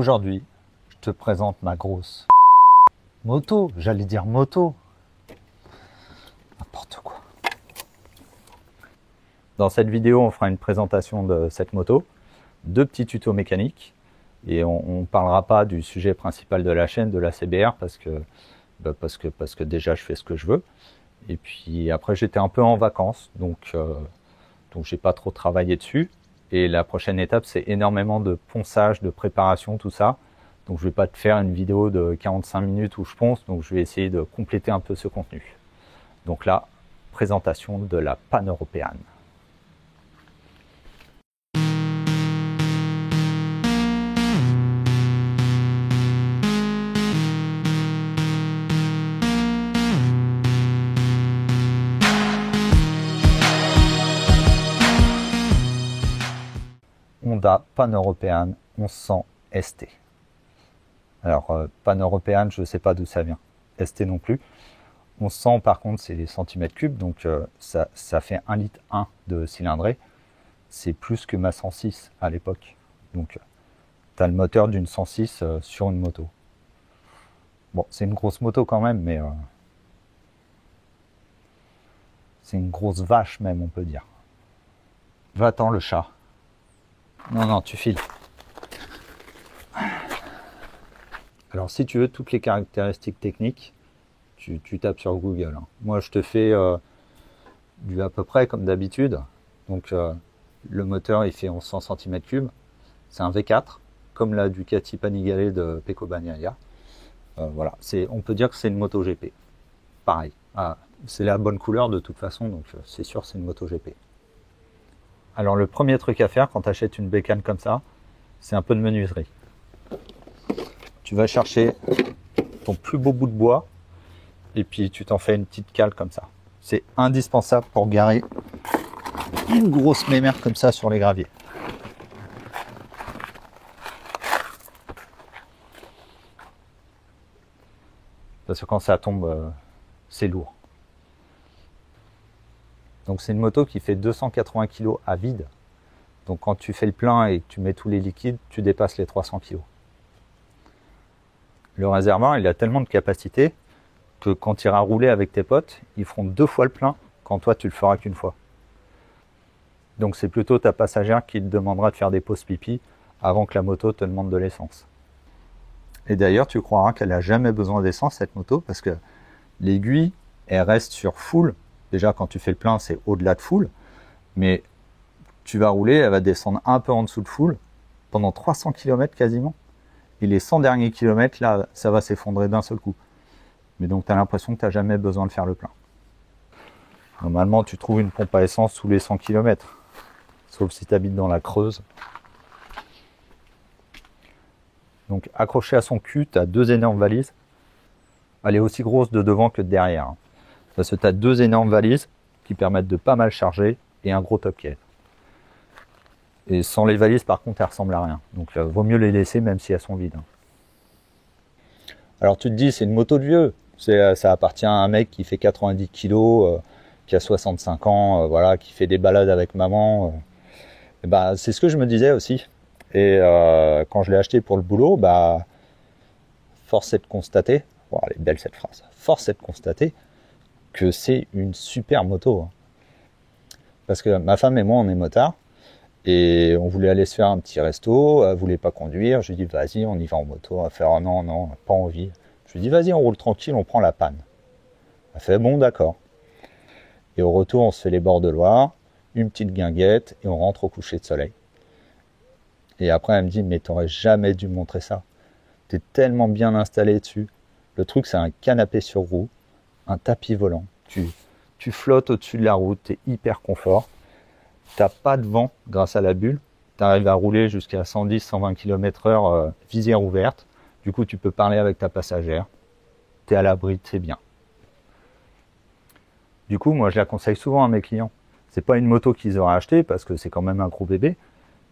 Aujourd'hui, je te présente ma grosse moto, j'allais dire moto. N'importe quoi. Dans cette vidéo, on fera une présentation de cette moto, 2 petits tutos mécaniques, et on ne parlera pas du sujet principal de la chaîne, de la CBR, parce que déjà je fais ce que je veux. Et puis après j'étais un peu en vacances, donc j'ai pas trop travaillé dessus. Et la prochaine étape, c'est énormément de ponçage, de préparation, tout ça. Donc je vais pas te faire une vidéo de 45 minutes où je ponce, donc je vais essayer de compléter un peu ce contenu. Donc là, présentation de la Pan-Européenne. Honda Pan-Européenne 1100 ST. Alors, Pan-Européenne, je ne sais pas d'où ça vient. ST non plus. 1100 par contre, c'est les centimètres cubes, donc ça fait 1,1 litre de cylindrée. C'est plus que ma 106 à l'époque. Donc, tu as le moteur d'une 106 sur une moto. Bon, c'est une grosse moto quand même, mais c'est une grosse vache même, on peut dire. Va-t'en le chat. Non, tu files. Alors, si tu veux toutes les caractéristiques techniques, tu tapes sur Google. Moi, je te fais du à peu près comme d'habitude. Donc, le moteur, il fait 1100 cm3. C'est un V4, comme la Ducati Panigale de Pecco Bagnaia. Voilà, on peut dire que c'est une moto GP. Pareil. C'est la bonne couleur de toute façon, donc c'est sûr c'est une moto GP. Alors le premier truc à faire quand tu achètes une bécane comme ça, c'est un peu de menuiserie. Tu vas chercher ton plus beau bout de bois et puis tu t'en fais une petite cale comme ça. C'est indispensable pour garer une grosse mémère comme ça sur les graviers. Parce que quand ça tombe, c'est lourd. Donc c'est une moto qui fait 280 kg à vide. Donc quand tu fais le plein et que tu mets tous les liquides, tu dépasses les 300 kg. Le réservoir, il a tellement de capacité que quand tu iras rouler avec tes potes, ils feront 2 fois le plein quand toi tu le feras qu'une fois. Donc c'est plutôt ta passagère qui te demandera de faire des pauses pipi avant que la moto te demande de l'essence. Et d'ailleurs, tu croiras qu'elle n'a jamais besoin d'essence cette moto parce que l'aiguille, elle reste sur full. Déjà, quand tu fais le plein, c'est au-delà de full. Mais tu vas rouler, elle va descendre un peu en dessous de full pendant 300 km quasiment. Et les 100 derniers kilomètres, là, ça va s'effondrer d'un seul coup. Mais donc, tu as l'impression que tu n'as jamais besoin de faire le plein. Normalement, tu trouves une pompe à essence tous les 100 km. Sauf si tu habites dans la Creuse. Donc, accroché à son cul, tu as 2 énormes valises. Elle est aussi grosse de devant que de derrière. Parce que tu as 2 énormes valises qui permettent de pas mal charger et un gros top case. Et sans les valises, par contre, elles ressemblent à rien. Donc, vaut mieux les laisser même si elles sont vides. Alors, tu te dis, c'est une moto de vieux. Ça appartient à un mec qui fait 90 kg, qui a 65 ans, voilà, qui fait des balades avec maman. C'est ce que je me disais aussi. Et quand je l'ai acheté pour le boulot, force est de constater, elle est belle cette phrase, force est de constater que c'est une super moto. Parce que ma femme et moi, on est motards, et on voulait aller se faire un petit resto, elle voulait pas conduire, je lui ai dit vas-y, on y va en moto, elle a fait non, pas envie. Je lui ai dit vas-y, on roule tranquille, on prend la panne. Elle fait bon, d'accord. Et au retour, on se fait les bords de Loire, une petite guinguette, et on rentre au coucher de soleil. Et après, elle me dit mais t'aurais jamais dû me montrer ça. T'es tellement bien installé dessus. Le truc, c'est un canapé sur roue, un tapis volant. Tu flottes au-dessus de la route, tu es hyper confort. Tu n'as pas de vent grâce à la bulle. Tu arrives à rouler jusqu'à 110-120 km/h visière ouverte. Du coup, tu peux parler avec ta passagère. Tu es à l'abri, c'est bien. Du coup, moi, je la conseille souvent à mes clients. C'est pas une moto qu'ils auraient achetée parce que c'est quand même un gros bébé.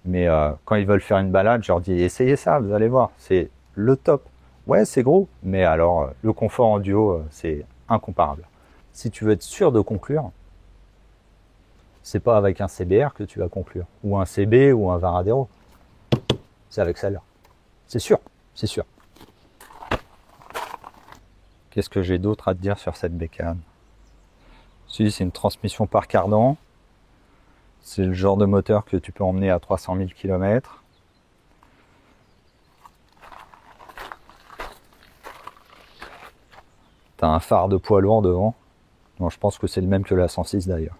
Mais quand ils veulent faire une balade, je leur dis essayez ça, vous allez voir, c'est le top. Ouais, c'est gros, mais alors le confort en duo, c'est incomparable. Si tu veux être sûr de conclure, c'est pas avec un CBR que tu vas conclure, ou un CB ou un Varadero. C'est avec celle-là. C'est sûr, c'est sûr. Qu'est-ce que j'ai d'autre à te dire sur cette bécane? Si, c'est une transmission par cardan. C'est le genre de moteur que tu peux emmener à 300 000 km. Tu as un phare de poids lourd devant. Bon, je pense que c'est le même que la 106 d'ailleurs.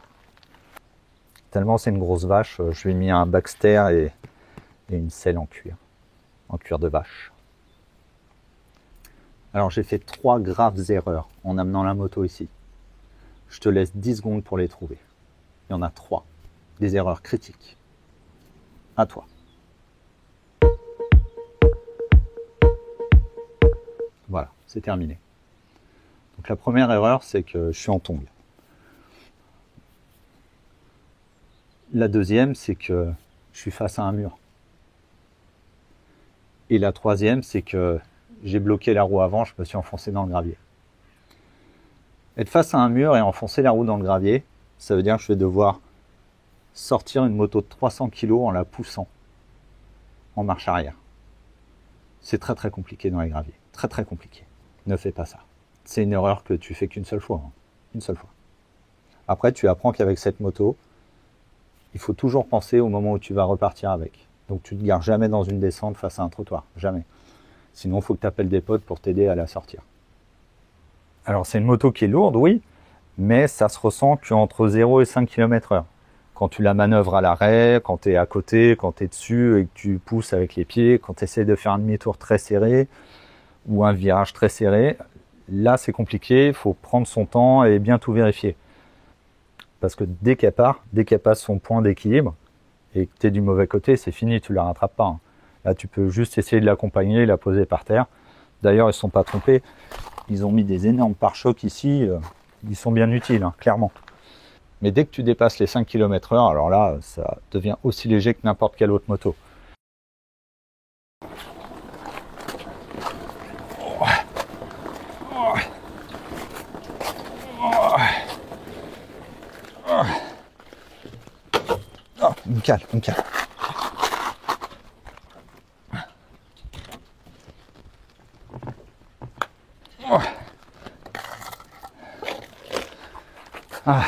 Tellement c'est une grosse vache, je lui ai mis un Baxter et une selle en cuir de vache. Alors j'ai fait 3 graves erreurs en amenant la moto ici. Je te laisse 10 secondes pour les trouver. Il y en a 3. Des erreurs critiques. À toi. Voilà, c'est terminé. Donc la première erreur, c'est que je suis en tongue. La deuxième, c'est que je suis face à un mur. Et la troisième, c'est que j'ai bloqué la roue avant, je me suis enfoncé dans le gravier. Être face à un mur et enfoncer la roue dans le gravier, ça veut dire que je vais devoir sortir une moto de 300 kg en la poussant en marche arrière. C'est très très compliqué dans les graviers. Très très compliqué. Ne fais pas ça. C'est une erreur que tu fais qu'une seule fois. Une seule fois. Après, tu apprends qu'avec cette moto, il faut toujours penser au moment où tu vas repartir avec. Donc tu ne te gares jamais dans une descente face à un trottoir. Jamais. Sinon, il faut que tu appelles des potes pour t'aider à la sortir. Alors, c'est une moto qui est lourde, oui, mais ça se ressent qu'entre 0 et 5 km/h. Quand tu la manœuvres à l'arrêt, quand tu es à côté, quand tu es dessus et que tu pousses avec les pieds, quand tu essaies de faire un demi-tour très serré ou un virage très serré, là, c'est compliqué. Il faut prendre son temps et bien tout vérifier. Parce que dès qu'elle passe son point d'équilibre et que tu es du mauvais côté, c'est fini, tu ne la rattrapes pas. Là, tu peux juste essayer de l'accompagner, la poser par terre. D'ailleurs, ils ne se sont pas trompés. Ils ont mis des énormes pare-chocs ici. Ils sont bien utiles, clairement. Mais dès que tu dépasses les 5 km/h, alors là, ça devient aussi léger que n'importe quelle autre moto. Oh, me calme, me calme. Ah.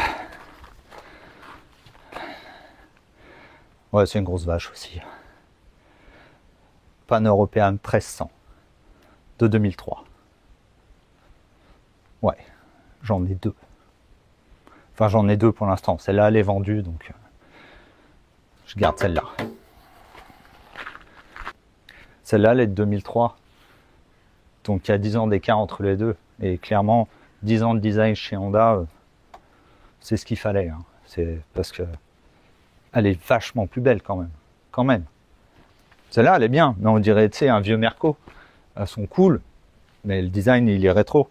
Ouais, c'est une grosse vache aussi. Pan Européen 1300 de 2003. Ouais, j'en ai 2. Enfin, j'en ai 2 pour l'instant. Celle-là, elle est vendue, donc je garde celle-là. Celle-là, elle est de 2003. Donc, il y a 10 ans d'écart entre les deux. Et clairement, 10 ans de design chez Honda, c'est ce qu'il fallait. C'est parce que elle est vachement plus belle quand même. Quand même. Celle-là, elle est bien, mais on dirait, tu sais, un vieux Merco. Elles sont cool, mais le design, il est rétro.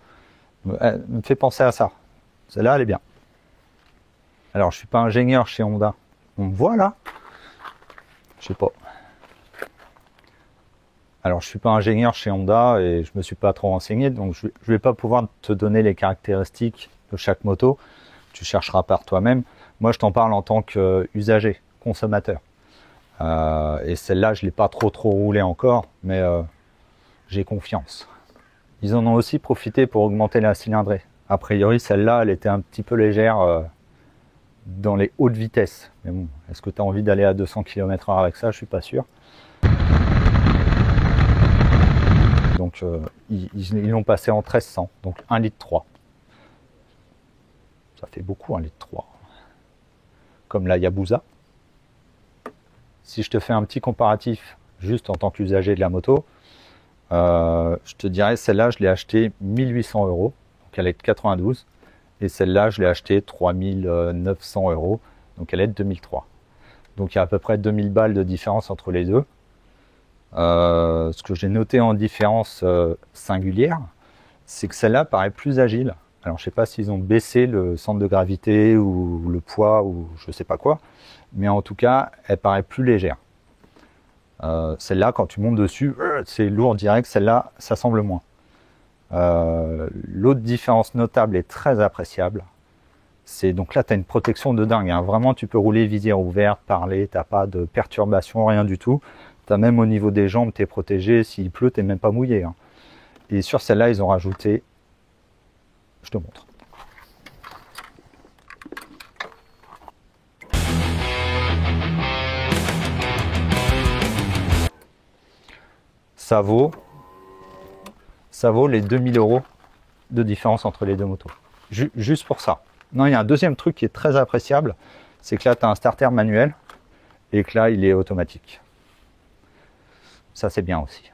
Elle me fait penser à ça. Celle-là, elle est bien. Alors, je suis pas ingénieur chez Honda. On me voit là? Je sais pas. Alors, je suis pas ingénieur chez Honda et je me suis pas trop renseigné, donc je vais pas pouvoir te donner les caractéristiques de chaque moto. Tu chercheras par toi-même. Moi, je t'en parle en tant qu'usager, consommateur. Et celle-là, je l'ai pas trop roulée encore, mais j'ai confiance. Ils en ont aussi profité pour augmenter la cylindrée. A priori, celle-là, elle était un petit peu légère dans les hautes vitesses. Mais bon, est-ce que tu as envie d'aller à 200 km/h avec ça? Je suis pas sûr. Donc, ils l'ont passé en 1300, donc 1,3 litre. Ça fait beaucoup, 1,3 litre. Comme la Yabusa. Si je te fais un petit comparatif, juste en tant qu'usager de la moto, je te dirais, celle-là, je l'ai achetée 1800 €, donc elle est de 92. Et celle-là, je l'ai achetée 3900 €, donc elle est de 2003. Donc il y a à peu près 2000 balles de différence entre les deux. Ce que j'ai noté en différence singulière, c'est que celle-là paraît plus agile. Alors je ne sais pas s'ils ont baissé le centre de gravité ou le poids ou je ne sais pas quoi, mais en tout cas, elle paraît plus légère. Celle-là, quand tu montes dessus, c'est lourd direct. Celle-là, ça semble moins. L'autre différence notable et très appréciable, c'est donc là, tu as une protection de dingue. Vraiment, tu peux rouler visière ouverte, parler, tu n'as pas de perturbation, rien du tout. T'as même au niveau des jambes, t'es protégé. S'il pleut, t'es même pas mouillé. Hein. Et sur celle-là, ils ont rajouté... Je te montre. Ça vaut les 2000 € de différence entre les deux motos. Juste pour ça. Non, il y a un deuxième truc qui est très appréciable, c'est que là, tu as un starter manuel et que là, il est automatique. Ça, c'est bien aussi.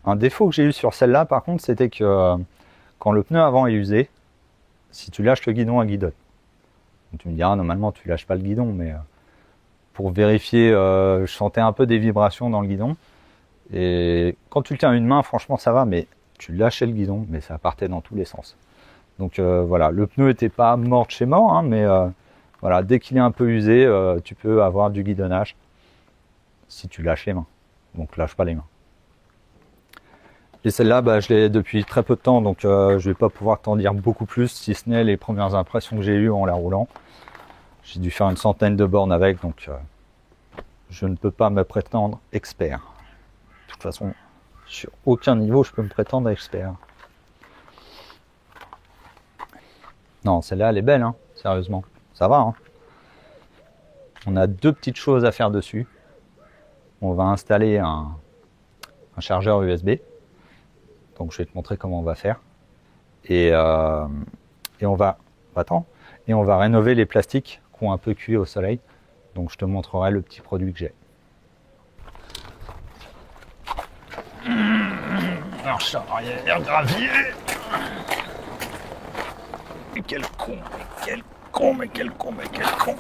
Un défaut que j'ai eu sur celle-là, par contre, c'était que quand le pneu avant est usé, si tu lâches le guidon, elle guidonne. Donc, tu me diras, normalement, tu lâches pas le guidon, mais pour vérifier, je sentais un peu des vibrations dans le guidon. Et quand tu le tiens à une main, franchement, ça va, mais tu lâchais le guidon, mais ça partait dans tous les sens. Donc voilà, le pneu n'était pas mort de chez mort, hein, mais voilà, dès qu'il est un peu usé, tu peux avoir du guidonnage si tu lâches les mains. Donc lâche pas les mains. Et celle-là, bah, je l'ai depuis très peu de temps, donc je vais pas pouvoir t'en dire beaucoup plus, si ce n'est les premières impressions que j'ai eues en la roulant. J'ai dû faire une centaine de bornes avec, donc je ne peux pas me prétendre expert. De toute façon, sur aucun niveau, je peux me prétendre expert. Non, celle-là, elle est belle, hein, sérieusement. Ça va, hein. On a deux petites choses à faire dessus. On va installer un chargeur USB. Donc, je vais te montrer comment on va faire. Et on va... Attends. Et on va rénover les plastiques qui ont un peu cuit au soleil. Donc, je te montrerai le petit produit que j'ai. Marche arrière, gravier. Mais quel con, mais quel con, mais quel con, mais quel con.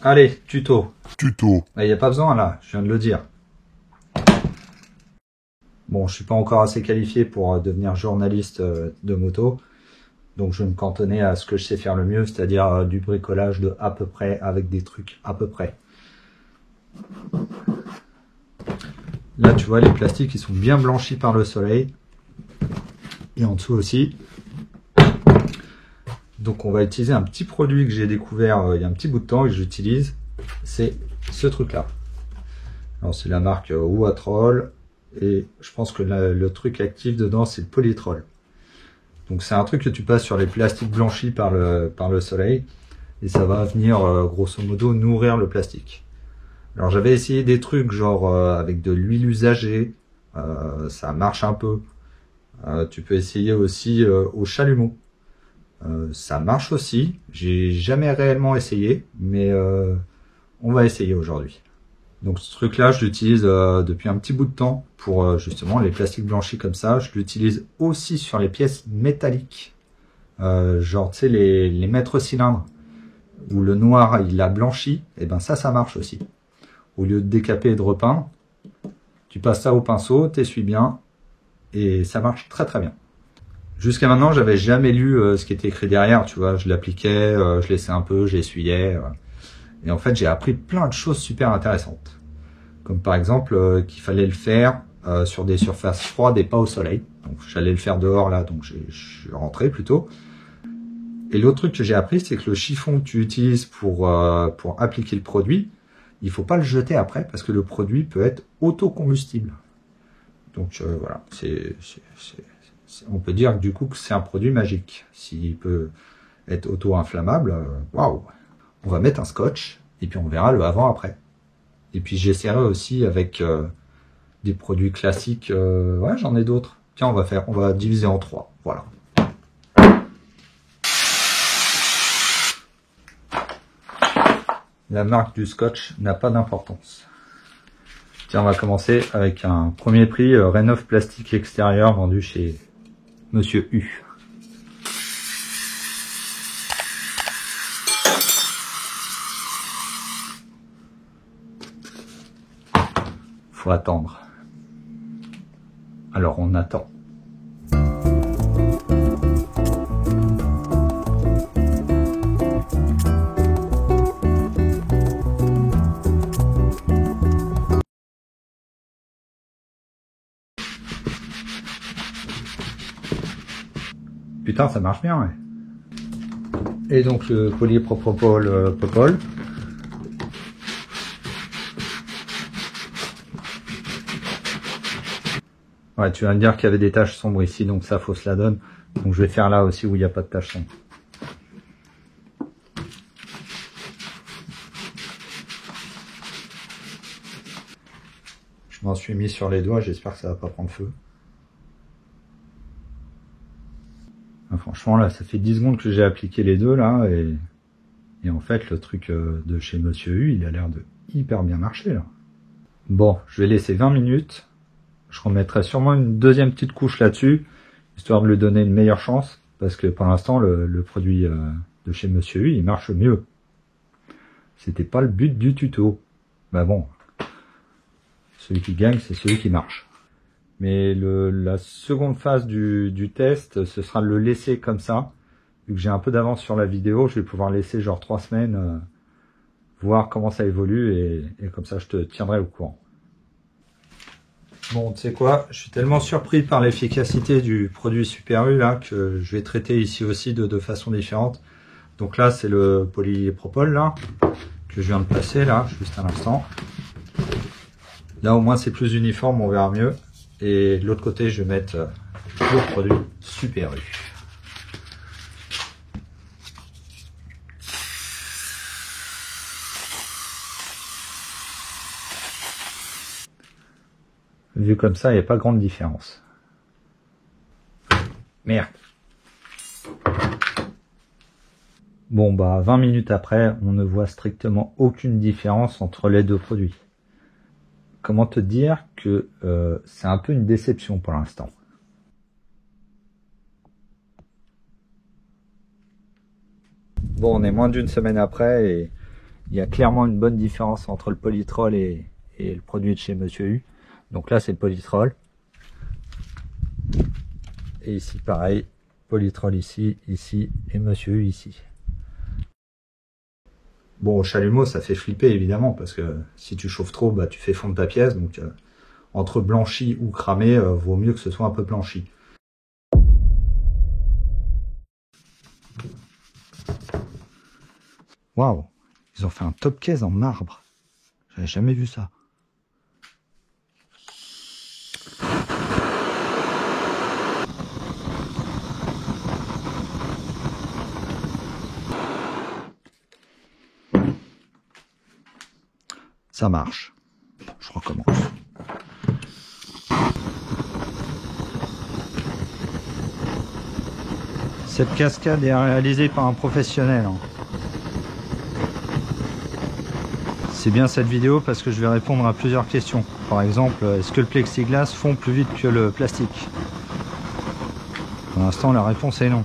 Allez, tuto. Tuto. Il n'y a pas besoin là, je viens de le dire. Bon, je suis pas encore assez qualifié pour devenir journaliste de moto. Donc je vais me cantonner à ce que je sais faire le mieux, c'est-à-dire du bricolage de à peu près avec des trucs à peu près. Là, tu vois, les plastiques, ils sont bien blanchis par le soleil. Et en dessous aussi. Donc on va utiliser un petit produit que j'ai découvert il y a un petit bout de temps et que j'utilise. C'est ce truc-là. Alors c'est la marque Watrol. Et je pense que le truc actif dedans, c'est le polytrol. Donc c'est un truc que tu passes sur les plastiques blanchis par le soleil. Et ça va venir, grosso modo, nourrir le plastique. Alors j'avais essayé des trucs genre avec de l'huile usagée. Ça marche un peu. Tu peux essayer aussi au chalumeau. Ça marche aussi. J'ai jamais réellement essayé. Mais on va essayer aujourd'hui. Donc ce truc-là, je l'utilise depuis un petit bout de temps pour justement les plastiques blanchis comme ça. Je l'utilise aussi sur les pièces métalliques. Genre, tu sais, les mètres cylindres où le noir, il a blanchi. Et ben ça marche aussi. Au lieu de décaper et de repeindre, tu passes ça au pinceau, t'essuies bien. Et ça marche très très bien. Jusqu'à maintenant, j'avais jamais lu ce qui était écrit derrière. Tu vois, je l'appliquais, je laissais un peu, j'essuyais. Et en fait, j'ai appris plein de choses super intéressantes. Comme par exemple qu'il fallait le faire sur des surfaces froides et pas au soleil. Donc j'allais le faire dehors là, donc je suis rentré plutôt. Et l'autre truc que j'ai appris, c'est que le chiffon que tu utilises pour appliquer le produit, il faut pas le jeter après parce que le produit peut être autocombustible. Donc voilà, on peut dire que du coup que c'est un produit magique. S'il peut être auto-inflammable, waouh! On va mettre un scotch et puis on verra le avant-après. Et puis j'essaierai aussi avec des produits classiques. Ouais, j'en ai d'autres. Tiens, on va diviser en 3. Voilà. La marque du scotch n'a pas d'importance. Tiens, on va commencer avec un premier prix Rénov plastique extérieur vendu chez Monsieur U. faut attendre. Alors on attend. Putain, ça marche bien, ouais. Et donc le polypropyl popol. Ouais, tu vas me dire qu'il y avait des taches sombres ici, donc ça fausse la donne. Donc je vais faire là aussi où il n'y a pas de taches sombres. Je m'en suis mis sur les doigts, j'espère que ça va pas prendre feu. Ah, franchement là, ça fait 10 secondes que j'ai appliqué les deux là, et en fait le truc de chez Monsieur U, il a l'air de hyper bien marcher là. Bon, je vais laisser 20 minutes. Je remettrai sûrement une deuxième petite couche là-dessus, histoire de lui donner une meilleure chance, parce que pour l'instant, le produit de chez Monsieur U, il marche mieux. C'était pas le but du tuto. Bah bon, celui qui gagne, c'est celui qui marche. Mais la seconde phase du test, ce sera de le laisser comme ça. Vu que j'ai un peu d'avance sur la vidéo, je vais pouvoir laisser genre 3 semaines, voir comment ça évolue, et comme ça, je te tiendrai au courant. Bon, tu sais quoi, je suis tellement surpris par l'efficacité du produit Super U là que je vais traiter ici aussi de façon différente. Donc là, c'est le polypropyl là que je viens de placer là, juste à l'instant. Là, au moins, c'est plus uniforme, on verra mieux. Et de l'autre côté, je vais mettre le produit Super U. Vu comme ça, il n'y a pas grande différence. Merde. Bon, bah 20 minutes après, on ne voit strictement aucune différence entre les deux produits. Comment te dire que c'est un peu une déception pour l'instant. Bon, on est moins d'une semaine après et il y a clairement une bonne différence entre le Polytrol et le produit de chez Monsieur U. Donc là, c'est le Polytrol. Et ici, pareil, Polytrol ici, ici, et Monsieur U ici. Bon, au chalumeau, ça fait flipper, évidemment, parce que si tu chauffes trop, bah, tu fais fondre ta pièce. Donc, entre blanchi ou cramé, vaut mieux que ce soit un peu blanchi. Waouh, ils ont fait un top case en marbre. J'avais jamais vu ça. Ça marche. Je recommence. Cette cascade est réalisée par un professionnel. C'est bien cette vidéo parce que je vais répondre à plusieurs questions. Par exemple, est-ce que le plexiglas fond plus vite que le plastique? Pour l'instant, la réponse est non.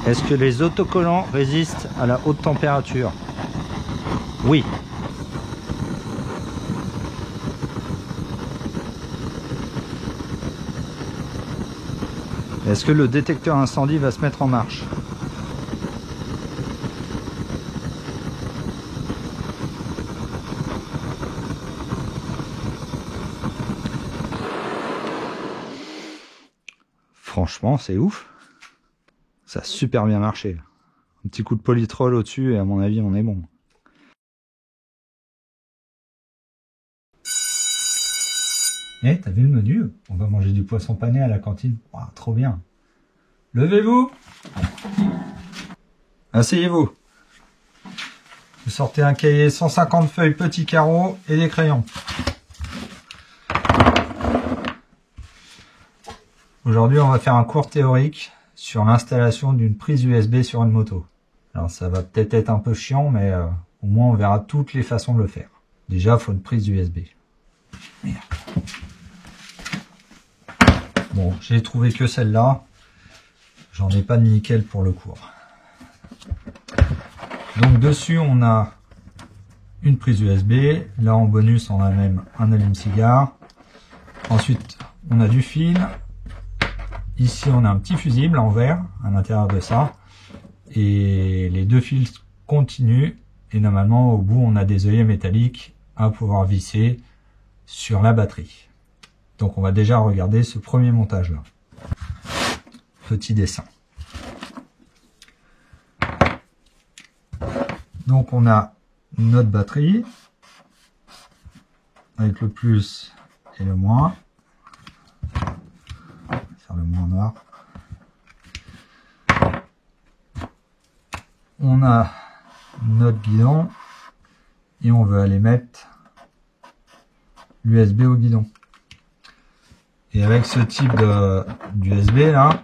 Est-ce que les autocollants résistent à la haute température? Oui. Est-ce que le détecteur incendie va se mettre en marche? Franchement, c'est ouf. Ça a super bien marché. Un petit coup de polytrol au-dessus et à mon avis, on est bon. Eh, t'as vu le menu? On va manger du poisson pané à la cantine. Wow, trop bien. Levez-vous. Asseyez-vous. Vous sortez un cahier 150 feuilles petits carreaux et des crayons. Aujourd'hui, on va faire un cours théorique sur l'installation d'une prise USB sur une moto. Alors ça va peut-être être un peu chiant, mais au moins on verra toutes les façons de le faire. Déjà, il faut une prise USB. Merde. Bon, j'ai trouvé que celle-là. J'en ai pas de nickel pour le cours. Donc dessus, on a une prise USB. Là en bonus on a même un allume-cigare. Ensuite on a du fil. Ici on a un petit fusible en verre à l'intérieur de ça. Et les deux fils continuent. Et normalement au bout on a des œillets métalliques à pouvoir visser sur la batterie. Donc on va déjà regarder ce premier montage là. Petit dessin. Donc on a notre batterie avec le plus et le moins. On va faire le moins noir. On a notre guidon et on veut aller mettre l'USB au guidon. Et avec ce type d'USB là,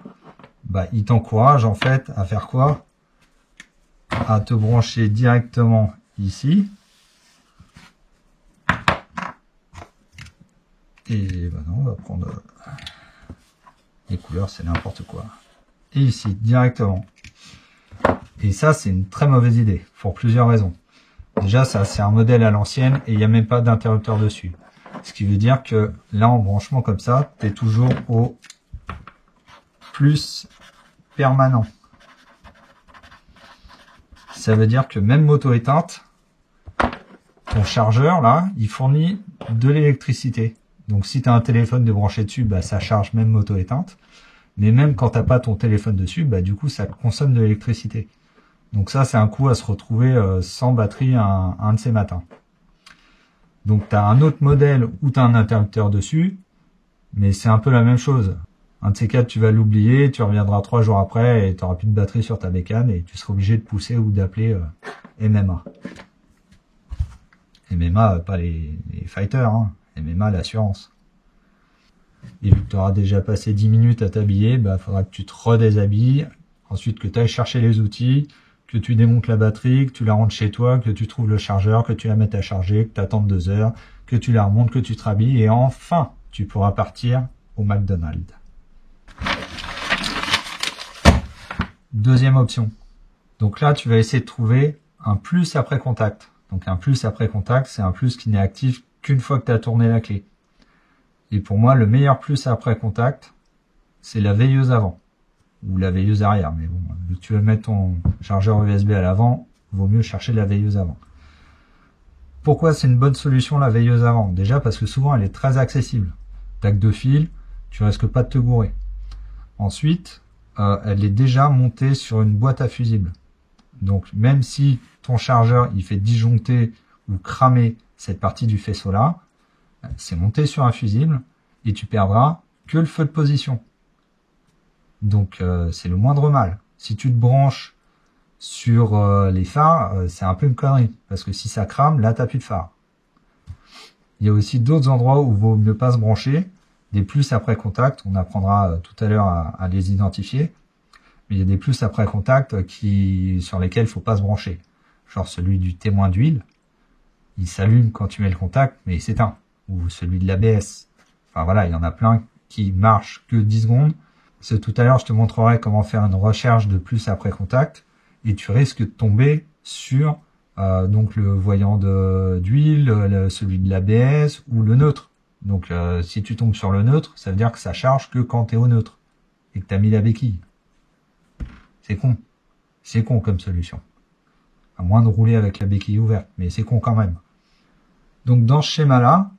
bah, il t'encourage en fait à faire quoi? À te brancher directement ici. Et bah non, on va prendre les couleurs, c'est n'importe quoi. Et ici, directement. Et ça, c'est une très mauvaise idée, pour plusieurs raisons. Déjà, ça, c'est un modèle à l'ancienne et il n'y a même pas d'interrupteur dessus. Ce qui veut dire que là, en branchement comme ça, tu es toujours au plus permanent. Ça veut dire que même moto éteinte, ton chargeur, là, il fournit de l'électricité. Donc si tu as un téléphone de branché dessus, bah, ça charge même moto éteinte. Mais même quand tu n'as pas ton téléphone dessus, bah, du coup, ça consomme de l'électricité. Donc ça, c'est un coup à se retrouver sans batterie un de ces matins. Donc tu as un autre modèle où tu as un interrupteur dessus, mais c'est un peu la même chose. Un de ces quatre, tu vas l'oublier, tu reviendras 3 jours après et tu n'auras plus de batterie sur ta bécane et tu seras obligé de pousser ou d'appeler MMA. MMA, pas les fighters, hein. MMA, l'assurance. Et vu que tu auras déjà passé 10 minutes à t'habiller, bah, faudra que tu te redéshabilles, ensuite que tu ailles chercher les outils, que tu démontes la batterie, que tu la rentres chez toi, que tu trouves le chargeur, que tu la mettes à charger, que tu attendes 2 heures, que tu la remontes, que tu te rhabilles et enfin, tu pourras partir au McDonald's. Deuxième option. Donc là, tu vas essayer de trouver un plus après contact. Donc un plus après contact, c'est un plus qui n'est actif qu'une fois que tu as tourné la clé. Et pour moi, le meilleur plus après contact, c'est la veilleuse avant. Ou la veilleuse arrière. Mais bon, vu que tu veux mettre ton chargeur USB à l'avant, vaut mieux chercher la veilleuse avant. Pourquoi c'est une bonne solution la veilleuse avant? Déjà parce que souvent elle est très accessible. T'as que 2 fils, tu risques pas de te gourer. Ensuite, elle est déjà montée sur une boîte à fusibles. Donc même si ton chargeur il fait disjoncter ou cramer cette partie du faisceau là, c'est monté sur un fusible et tu perdras que le feu de position. Donc c'est le moindre mal. Si tu te branches sur les phares, c'est un peu une connerie. Parce que si ça crame, là t'as plus de phare. Il y a aussi d'autres endroits où il vaut mieux pas se brancher. Des plus après contact, on apprendra tout à l'heure à les identifier. Mais il y a des plus après contact sur lesquels il faut pas se brancher. Genre celui du témoin d'huile, il s'allume quand tu mets le contact, mais il s'éteint. Ou celui de l'ABS. Enfin voilà, il y en a plein qui marchent que 10 secondes. C'est tout à l'heure, je te montrerai comment faire une recherche de plus après contact. Et tu risques de tomber sur donc le voyant d'huile, celui de l'ABS ou le neutre. Donc si tu tombes sur le neutre, ça veut dire que ça charge que quand tu es au neutre et que tu as mis la béquille. C'est con. C'est con comme solution. À moins de rouler avec la béquille ouverte, mais c'est con quand même. Donc dans ce schéma-là,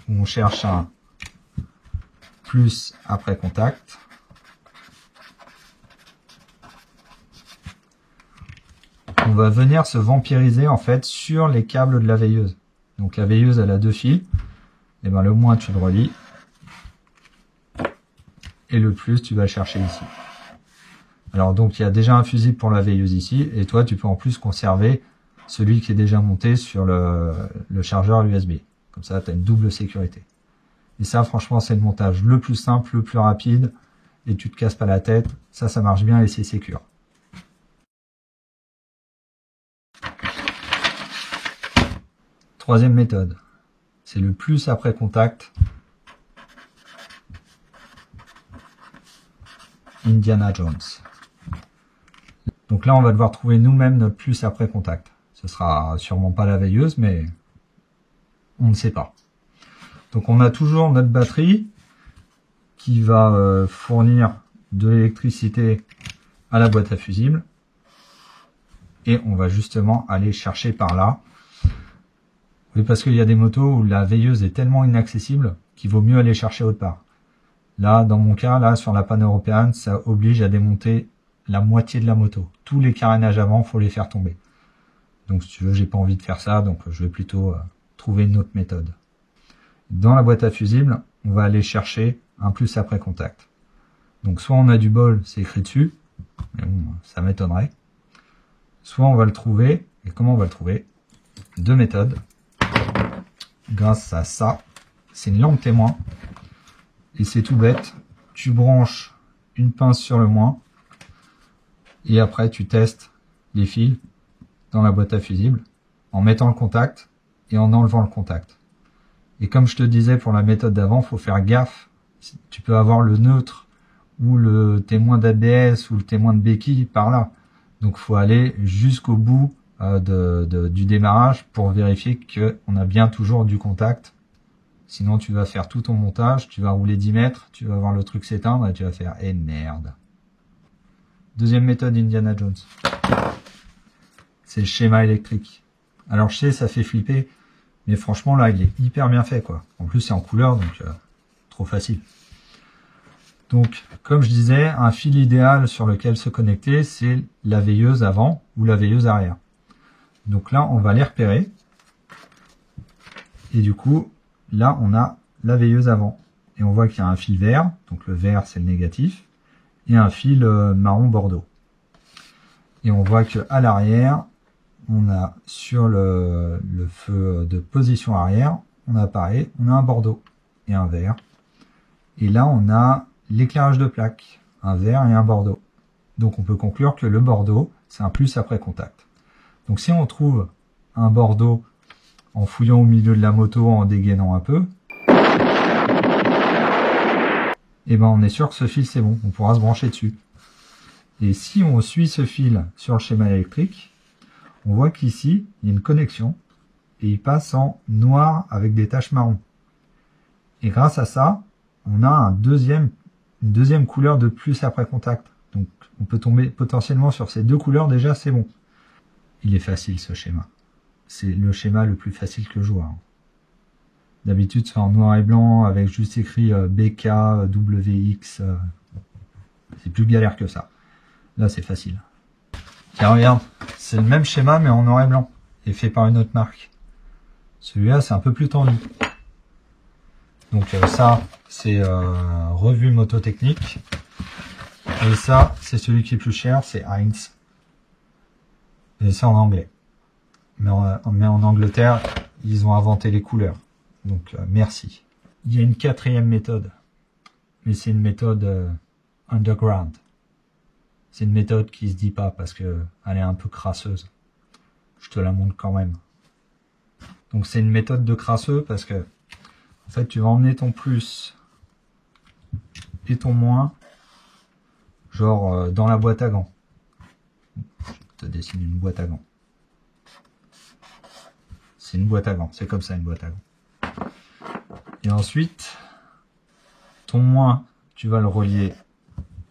on cherche un plus après contact. On va venir se vampiriser en fait sur les câbles de la veilleuse. Donc la veilleuse elle a 2 fils. Et ben le moins tu le relis. Et le plus tu vas le chercher ici. Alors donc il y a déjà un fusible pour la veilleuse ici. Et toi tu peux en plus conserver celui qui est déjà monté sur le chargeur USB. Comme ça tu as une double sécurité. Et ça franchement c'est le montage le plus simple, le plus rapide. Et tu te casses pas la tête. Ça marche bien et c'est sécure. Troisième méthode, c'est le plus après contact. Indiana Jones. Donc là, on va devoir trouver nous-mêmes notre plus après contact. Ce sera sûrement pas la veilleuse, mais on ne sait pas. Donc on a toujours notre batterie qui va fournir de l'électricité à la boîte à fusibles. Et on va justement aller chercher par là. Oui, parce qu'il y a des motos où la veilleuse est tellement inaccessible qu'il vaut mieux aller chercher autre part. Là, dans mon cas, là, sur la panne européenne, ça oblige à démonter la moitié de la moto. Tous les carénages avant, faut les faire tomber. Donc, si tu veux, j'ai pas envie de faire ça, donc je vais plutôt trouver une autre méthode. Dans la boîte à fusibles, on va aller chercher un plus après contact. Donc, soit on a du bol, c'est écrit dessus, mais bon, ça m'étonnerait. Soit on va le trouver, et comment on va le trouver? Deux méthodes. Grâce à ça, c'est une lampe témoin. Et c'est tout bête. Tu branches une pince sur le moins. Et après, tu testes les fils dans la boîte à fusibles en mettant le contact et en enlevant le contact. Et comme je te disais pour la méthode d'avant, faut faire gaffe. Tu peux avoir le neutre ou le témoin d'ABS ou le témoin de béquille par là. Donc, faut aller jusqu'au bout du démarrage pour vérifier qu'on a bien toujours du contact. Sinon, tu vas faire tout ton montage, tu vas rouler 10 mètres, tu vas voir le truc s'éteindre et tu vas faire « Eh merde !» Deuxième méthode Indiana Jones. C'est le schéma électrique. Alors, je sais, ça fait flipper, mais franchement, là, il est hyper bien fait, quoi. En plus, c'est en couleur, donc trop facile. Donc, comme je disais, un fil idéal sur lequel se connecter, c'est la veilleuse avant ou la veilleuse arrière. Donc là, on va les repérer. Et du coup, là, on a la veilleuse avant. Et on voit qu'il y a un fil vert. Donc le vert, c'est le négatif. Et un fil marron bordeaux. Et on voit qu'à l'arrière, on a sur le feu de position arrière, on a pareil, on a un bordeaux et un vert. Et là, on a l'éclairage de plaque, un vert et un bordeaux. Donc on peut conclure que le bordeaux, c'est un plus après contact. Donc si on trouve un bordeaux en fouillant au milieu de la moto, en dégainant un peu, et ben on est sûr que ce fil c'est bon, on pourra se brancher dessus. Et si on suit ce fil sur le schéma électrique, on voit qu'ici, il y a une connexion, et il passe en noir avec des taches marron. Et grâce à ça, on a une deuxième couleur de plus après contact. Donc on peut tomber potentiellement sur ces deux couleurs, déjà c'est bon. Il est facile ce schéma. C'est le schéma le plus facile que je vois. D'habitude c'est en noir et blanc avec juste écrit BK, WX. C'est plus galère que ça. Là c'est facile. Tiens regarde, c'est le même schéma mais en noir et blanc. Et fait par une autre marque. Celui-là c'est un peu plus tendu. Donc ça c'est revue Mototechnique. Et ça c'est celui qui est plus cher, c'est Heinz. Et ça en anglais. Mais en Angleterre, ils ont inventé les couleurs. Donc, merci. Il y a une quatrième méthode. Mais c'est une méthode underground. C'est une méthode qui se dit pas parce que elle est un peu crasseuse. Je te la montre quand même. Donc, c'est une méthode de crasseux parce que, en fait, tu vas emmener ton plus et ton moins, genre, dans la boîte à gants. Je te dessine une boîte à gants. C'est une boîte à gants, c'est comme ça une boîte à gants. Et ensuite, ton moins, tu vas le relier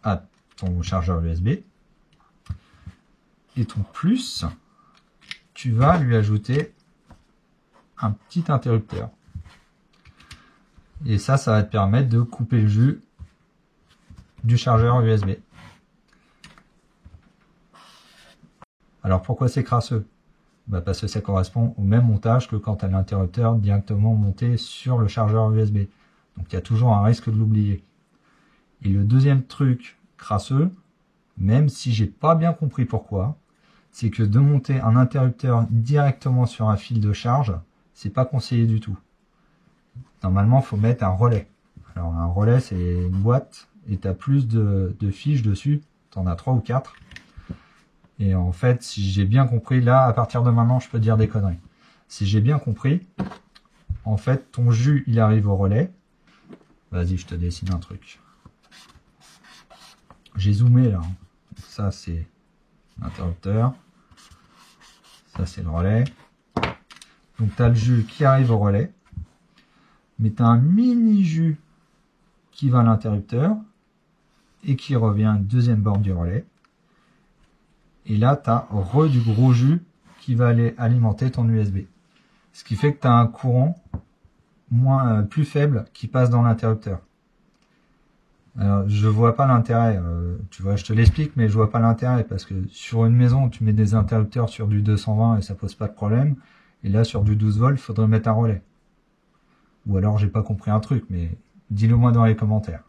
à ton chargeur USB. Et ton plus, tu vas lui ajouter un petit interrupteur. Et ça va te permettre de couper le jus du chargeur USB. Alors pourquoi c'est crasseux? Parce que ça correspond au même montage que quand tu as l'interrupteur directement monté sur le chargeur USB. Donc il y a toujours un risque de l'oublier. Et le deuxième truc crasseux, même si j'ai pas bien compris pourquoi, c'est que de monter un interrupteur directement sur un fil de charge, c'est pas conseillé du tout. Normalement, il faut mettre un relais. Alors un relais, c'est une boîte et tu as plus de fiches dessus, tu en as 3 ou 4. Et en fait, si j'ai bien compris, là, à partir de maintenant, je peux dire des conneries. Si j'ai bien compris, en fait, ton jus, il arrive au relais. Vas-y, je te dessine un truc. J'ai zoomé, là. Ça, c'est l'interrupteur. Ça c'est le relais. Donc tu as le jus qui arrive au relais. Mais tu as un mini jus qui va à l'interrupteur et qui revient à une deuxième borne du relais. Et là, tu as du gros jus qui va aller alimenter ton USB. Ce qui fait que tu as un courant plus faible qui passe dans l'interrupteur. Alors, je vois pas l'intérêt. Tu vois, je te l'explique, mais je vois pas l'intérêt parce que sur une maison, tu mets des interrupteurs sur du 220 et ça pose pas de problème. Et là, sur du 12 volts, il faudrait mettre un relais. Ou alors, j'ai pas compris un truc, mais dis-le moi dans les commentaires.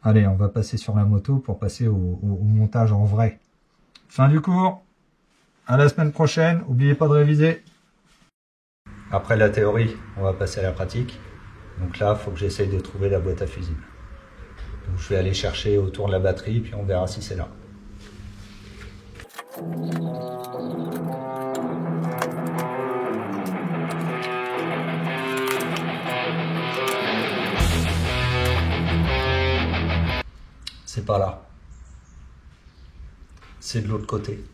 Allez, on va passer sur la moto pour passer au montage en vrai. Fin du cours. À la semaine prochaine. N'oubliez pas de réviser. Après la théorie, on va passer à la pratique. Donc là, il faut que j'essaye de trouver la boîte à fusibles. Donc je vais aller chercher autour de la batterie, puis on verra si c'est là. C'est pas là. C'est de l'autre côté.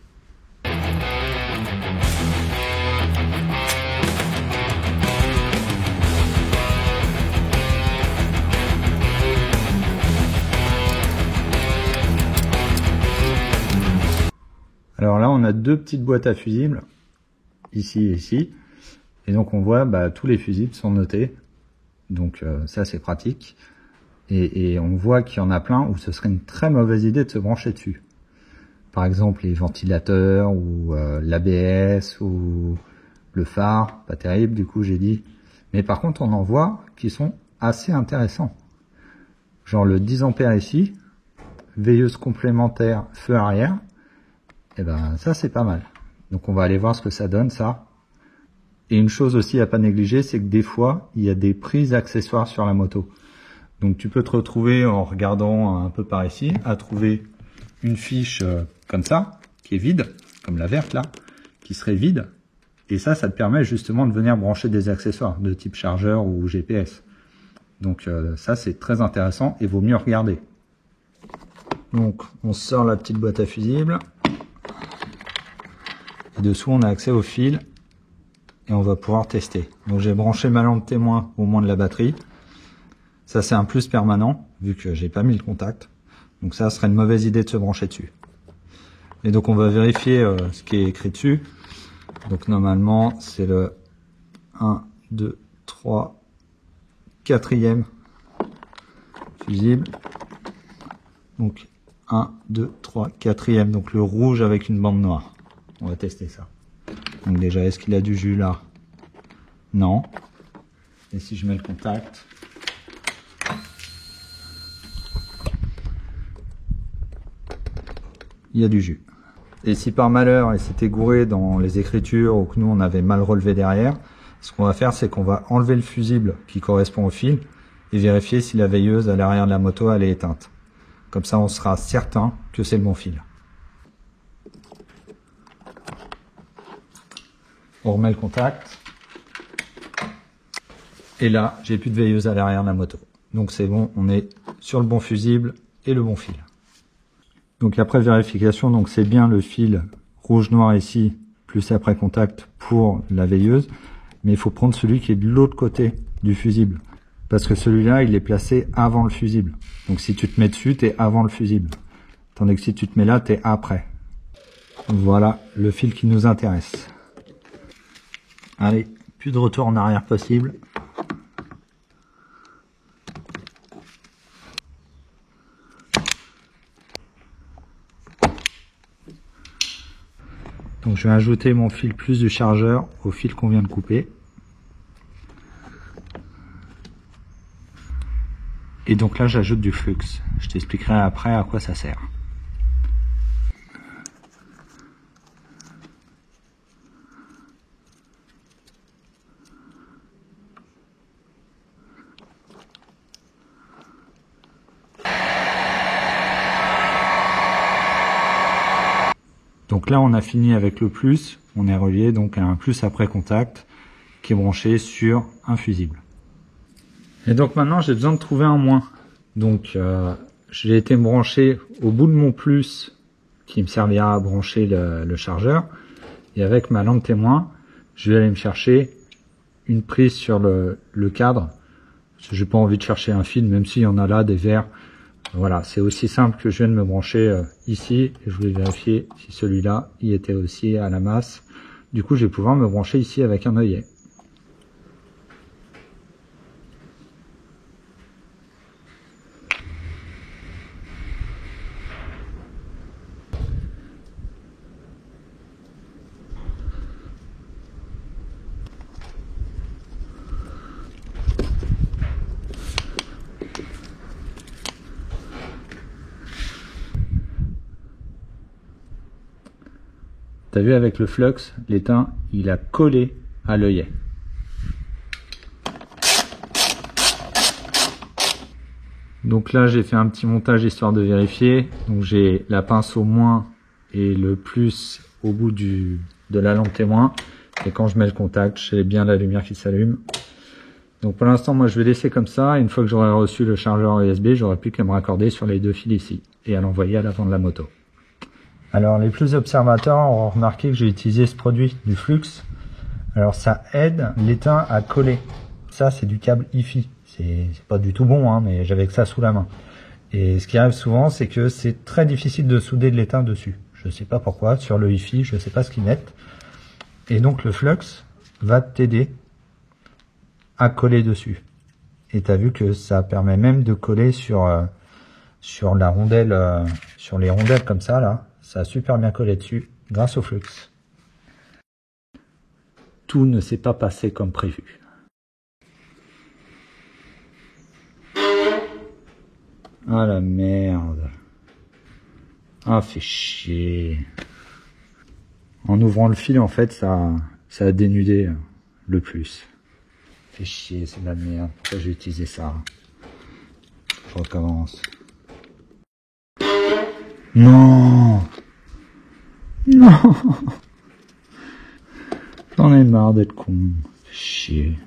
Alors là, on a deux petites boîtes à fusibles, ici et ici. Et donc on voit, tous les fusibles sont notés. Donc ça, c'est pratique. Et on voit qu'il y en a plein où ce serait une très mauvaise idée de se brancher dessus. Par exemple, les ventilateurs ou l'ABS ou le phare, pas terrible du coup j'ai dit. Mais par contre, on en voit qui sont assez intéressants. Genre le 10 ampères ici, veilleuse complémentaire feu arrière. Et ben ça c'est pas mal. Donc on va aller voir ce que ça donne ça. Et une chose aussi à pas négliger, c'est que des fois, il y a des prises accessoires sur la moto. Donc tu peux te retrouver en regardant un peu par ici, à trouver une fiche comme ça, qui est vide, comme la verte là, qui serait vide. Et ça te permet justement de venir brancher des accessoires de type chargeur ou GPS. Donc ça c'est très intéressant et vaut mieux regarder. Donc on sort la petite boîte à fusibles. Et dessous on a accès au fil. Et on va pouvoir tester. Donc j'ai branché ma lampe témoin au moins de la batterie. Ça c'est un plus permanent, vu que j'ai pas mis le contact. Donc ça serait une mauvaise idée de se brancher dessus. Et donc on va vérifier ce qui est écrit dessus. Donc normalement c'est le 1, 2, 3, 4e fusible. Donc 1, 2, 3, 4e. Donc le rouge avec une bande noire. On va tester ça. Donc déjà, est-ce qu'il a du jus là? Non. Et si je mets le contact? Il y a du jus. Et si par malheur il s'était gouré dans les écritures ou que nous on avait mal relevé derrière, ce qu'on va faire c'est qu'on va enlever le fusible qui correspond au fil et vérifier si la veilleuse à l'arrière de la moto elle est éteinte. Comme ça on sera certain que c'est le bon fil. On remet le contact. Et là, j'ai plus de veilleuse à l'arrière de la moto. Donc c'est bon, on est sur le bon fusible et le bon fil. Donc après vérification, donc c'est bien le fil rouge-noir ici, plus après contact pour la veilleuse. Mais il faut prendre celui qui est de l'autre côté du fusible. Parce que celui-là, il est placé avant le fusible. Donc si tu te mets dessus, tu es avant le fusible. Tandis que si tu te mets là, tu es après. Voilà le fil qui nous intéresse. Allez, plus de retour en arrière possible. Donc je vais ajouter mon fil plus du chargeur au fil qu'on vient de couper. Et donc là j'ajoute du flux. Je t'expliquerai après à quoi ça sert. Donc là on a fini avec le plus, on est relié donc à un plus après contact qui est branché sur un fusible. Et donc maintenant j'ai besoin de trouver un moins. Donc j'ai été me brancher au bout de mon plus qui me servira à brancher le chargeur. Et avec ma lampe témoin, je vais aller me chercher une prise sur le cadre. Parce que j'ai pas envie de chercher un fil, même s'il y en a là, des verres. Voilà, c'est aussi simple que je viens de me brancher ici. Et je voulais vérifier si celui-là, il était aussi à la masse. Du coup, je vais pouvoir me brancher ici avec un œillet. T'as vu avec le flux, l'étain, il a collé à l'œillet. Donc là, j'ai fait un petit montage histoire de vérifier. Donc j'ai la pince au moins et le plus au bout de la lampe témoin. Et quand je mets le contact, j'ai bien la lumière qui s'allume. Donc pour l'instant, moi je vais laisser comme ça. Une fois que j'aurai reçu le chargeur USB, j'aurai plus qu'à me raccorder sur les deux fils ici et à l'envoyer à l'avant de la moto. Alors les plus observateurs auront remarqué que j'ai utilisé ce produit du Flux. Alors ça aide l'étain à coller. Ça c'est du câble Hi-Fi. C'est pas du tout bon, hein, mais j'avais que ça sous la main. Et ce qui arrive souvent, c'est que c'est très difficile de souder de l'étain dessus. Je sais pas pourquoi, sur le Hi-Fi, je sais pas ce qu'ils mettent. Et donc le Flux va t'aider à coller dessus. Et tu as vu que ça permet même de coller sur la rondelle, sur les rondelles comme ça là. Ça a super bien collé dessus grâce au Flux. Tout ne s'est pas passé comme prévu. Ah la merde. Ah fait chier. En ouvrant le fil en fait ça a dénudé le plus. Fait chier, c'est de la merde. Pourquoi j'ai utilisé ça? Je recommence. Non. Non. J'en ai marre d'être con. Fait chier.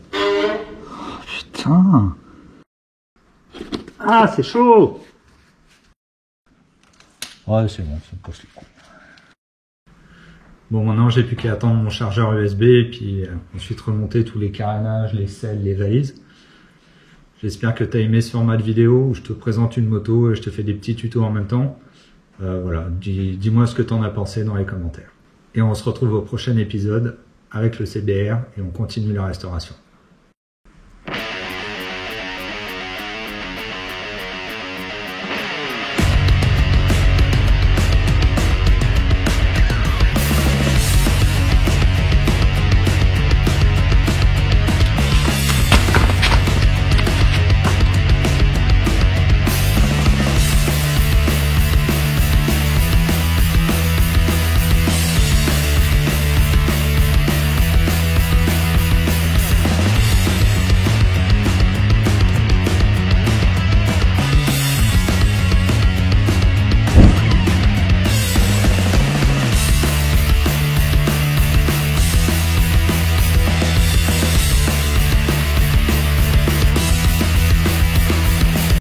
Oh, putain. Ah, c'est chaud. Ouais, c'est bon, ça me casse les couilles. Bon, maintenant, j'ai plus qu'à attendre mon chargeur USB et puis ensuite remonter tous les carénages, les selles, les valises. J'espère que tu as aimé ce format de vidéo où je te présente une moto et je te fais des petits tutos en même temps. Voilà, dis-moi ce que tu en as pensé dans les commentaires. Et on se retrouve au prochain épisode avec le CBR et on continue la restauration.